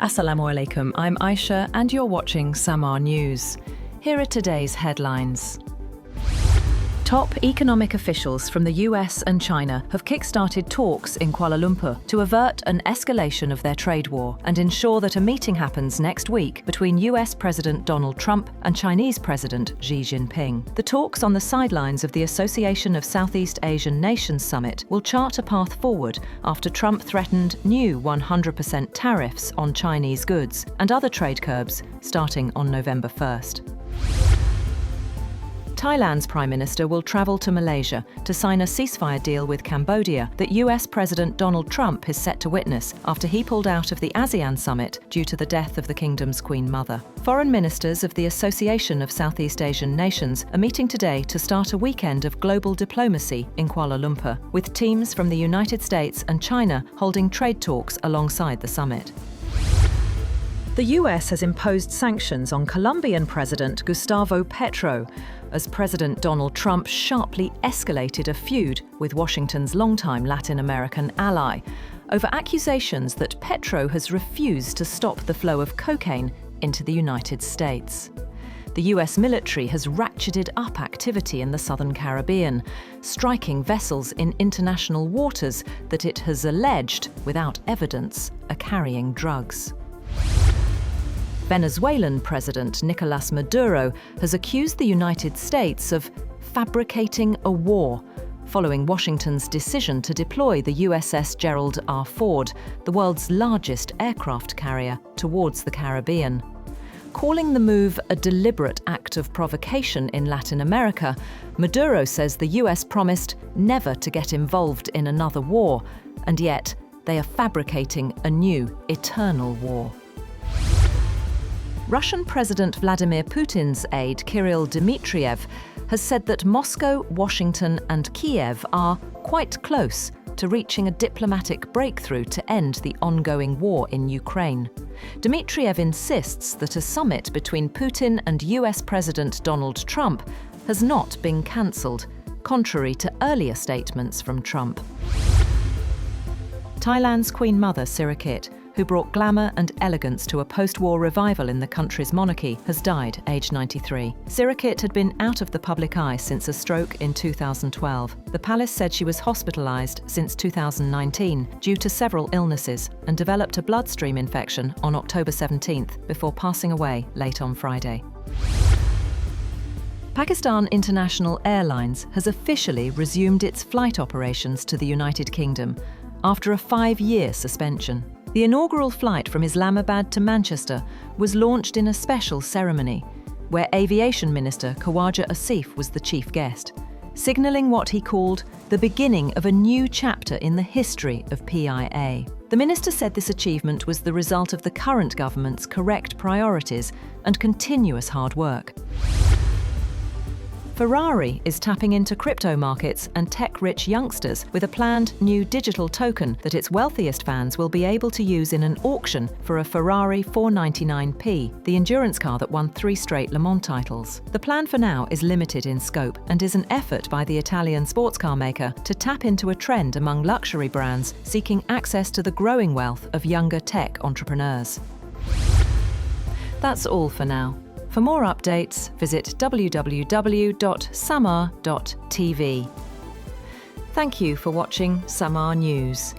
Assalamu alaikum, I'm Aisha and you're watching Samaa News. Here are today's headlines. Top economic officials from the US and China have kick-started talks in Kuala Lumpur to avert an escalation of their trade war and ensure that a meeting happens next week between US President Donald Trump and Chinese President Xi Jinping. The talks on the sidelines of the Association of Southeast Asian Nations Summit will chart a path forward after Trump threatened new 100% tariffs on Chinese goods and other trade curbs starting on November 1st. Thailand's Prime Minister will travel to Malaysia to sign a ceasefire deal with Cambodia that US President Donald Trump is set to witness after he pulled out of the ASEAN summit due to the death of the kingdom's Queen Mother. Foreign ministers of the Association of Southeast Asian Nations are meeting today to start a weekend of global diplomacy in Kuala Lumpur, with teams from the United States and China holding trade talks alongside the summit. The US has imposed sanctions on Colombian President Gustavo Petro as President Donald Trump sharply escalated a feud with Washington's longtime Latin American ally over accusations that Petro has refused to stop the flow of cocaine into the United States. The US military has ratcheted up activity in the southern Caribbean, striking vessels in international waters that it has alleged, without evidence, are carrying drugs. Venezuelan President Nicolas Maduro has accused the United States of fabricating a war, following Washington's decision to deploy the USS Gerald R Ford, the world's largest aircraft carrier, towards the Caribbean. Calling the move a deliberate act of provocation in Latin America, Maduro says the US promised never to get involved in another war, and yet they are fabricating a new, eternal war. Russian President Vladimir Putin's aide Kirill Dmitriev has said that Moscow, Washington and Kiev are quite close to reaching a diplomatic breakthrough to end the ongoing war in Ukraine. Dmitriev insists that a summit between Putin and US President Donald Trump has not been cancelled, contrary to earlier statements from Trump. Thailand's Queen Mother Sirikit, who brought glamour and elegance to a post-war revival in the country's monarchy, has died, aged 93. Sirikit had been out of the public eye since a stroke in 2012. The palace said she was hospitalised since 2019 due to several illnesses and developed a bloodstream infection on October 17th before passing away late on Friday. Pakistan International Airlines has officially resumed its flight operations to the United Kingdom after a 5-year suspension. The inaugural flight from Islamabad to Manchester was launched in a special ceremony, where Aviation Minister Khawaja Asif was the chief guest, signalling what he called the beginning of a new chapter in the history of PIA. The minister said this achievement was the result of the current government's correct priorities and continuous hard work. Ferrari is tapping into crypto markets and tech-rich youngsters with a planned new digital token that its wealthiest fans will be able to use in an auction for a Ferrari 499p, the endurance car that won 3 straight Le Mans titles. The plan for now is limited in scope and is an effort by the Italian sports car maker to tap into a trend among luxury brands seeking access to the growing wealth of younger tech entrepreneurs. That's all for now. For more updates, visit www.samaa.tv. Thank you for watching Samaa News.